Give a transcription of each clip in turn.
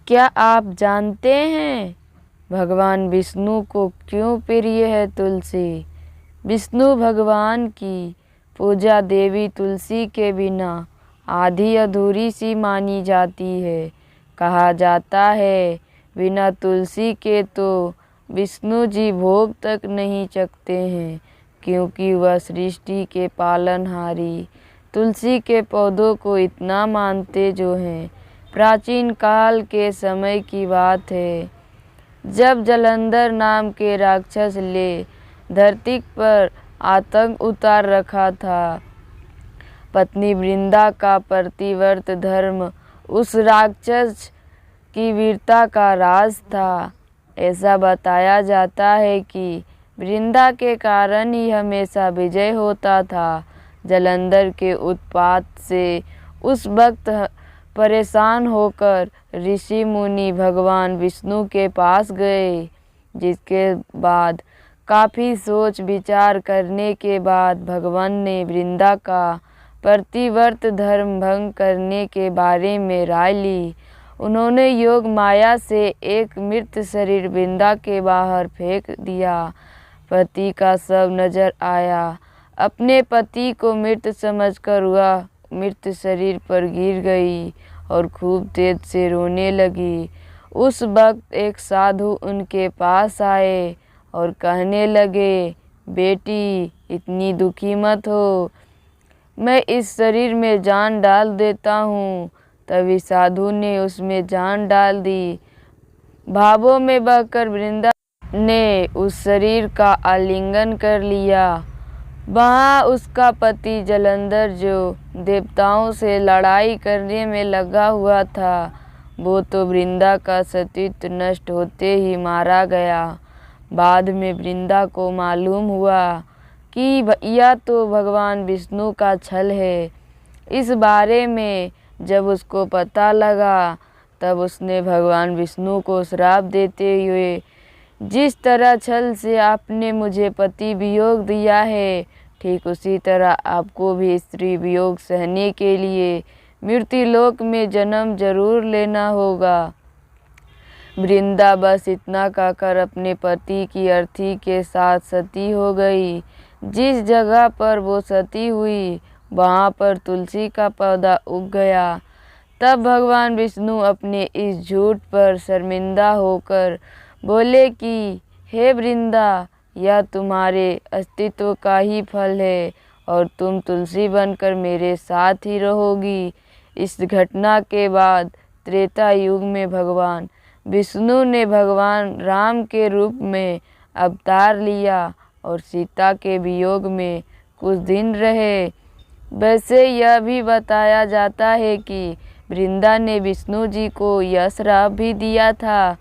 क्या आप जानते हैं भगवान विष्णु को क्यों प्रिय है तुलसी? विष्णु भगवान की पूजा देवी तुलसी के बिना आधी अधूरी सी मानी जाती है। कहा जाता है बिना तुलसी के तो विष्णु जी भोग तक नहीं चखते हैं, क्योंकि वह सृष्टि के पालनहारी तुलसी के पौधों को इतना मानते जो हैं। प्राचीन काल के समय की बात है, जब जलंधर नाम के राक्षस ने धरती पर आतंक उतार रखा था। पत्नी वृंदा का प्रतिव्रत धर्म उस राक्षस की वीरता का राज था। ऐसा बताया जाता है कि वृंदा के कारण ही हमेशा विजय होता था। जलंधर के उत्पात से उस वक्त परेशान होकर ऋषि मुनि भगवान विष्णु के पास गए, जिसके बाद काफ़ी सोच विचार करने के बाद भगवान ने वृंदा का प्रतिव्रत धर्म भंग करने के बारे में राय ली। उन्होंने योग माया से एक मृत शरीर वृंदा के बाहर फेंक दिया। पति का शव नजर आया। अपने पति को मृत समझकर वह मृत शरीर पर गिर गई और खूब तेज से रोने लगी। उस वक्त एक साधु उनके पास आए और कहने लगे, बेटी इतनी दुखी मत हो, मैं इस शरीर में जान डाल देता हूँ। तभी साधु ने उसमें जान डाल दी। भावों में बहकर वृंदा ने उस शरीर का आलिंगन कर लिया। वहाँ उसका पति जलंधर, जो देवताओं से लड़ाई करने में लगा हुआ था, वो तो वृंदा का सतीत्व नष्ट होते ही मारा गया। बाद में वृंदा को मालूम हुआ कि यह तो भगवान विष्णु का छल है। इस बारे में जब उसको पता लगा, तब उसने भगवान विष्णु को श्राप देते हुए, जिस तरह छल से आपने मुझे पति वियोग दिया है, ठीक उसी तरह आपको भी स्त्री वियोग सहने के लिए मृत्युलोक में जन्म जरूर लेना होगा। वृंदा बस इतना कहकर अपने पति की अर्थी के साथ सती हो गई। जिस जगह पर वो सती हुई, वहाँ पर तुलसी का पौधा उग गया। तब भगवान विष्णु अपने इस झूठ पर शर्मिंदा होकर बोले कि हे वृंदा, यह तुम्हारे अस्तित्व का ही फल है और तुम तुलसी बनकर मेरे साथ ही रहोगी। इस घटना के बाद त्रेता युग में भगवान विष्णु ने भगवान राम के रूप में अवतार लिया और सीता के वियोग में कुछ दिन रहे। वैसे यह भी बताया जाता है कि वृंदा ने विष्णु जी को यह श्राप भी दिया था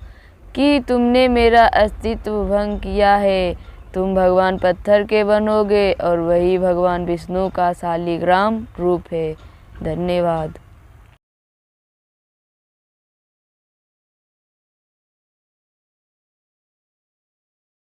कि तुमने मेरा अस्तित्व भंग किया है, तुम भगवान पत्थर के बनोगे, और वही भगवान विष्णु का शालिग्राम रूप है। धन्यवाद।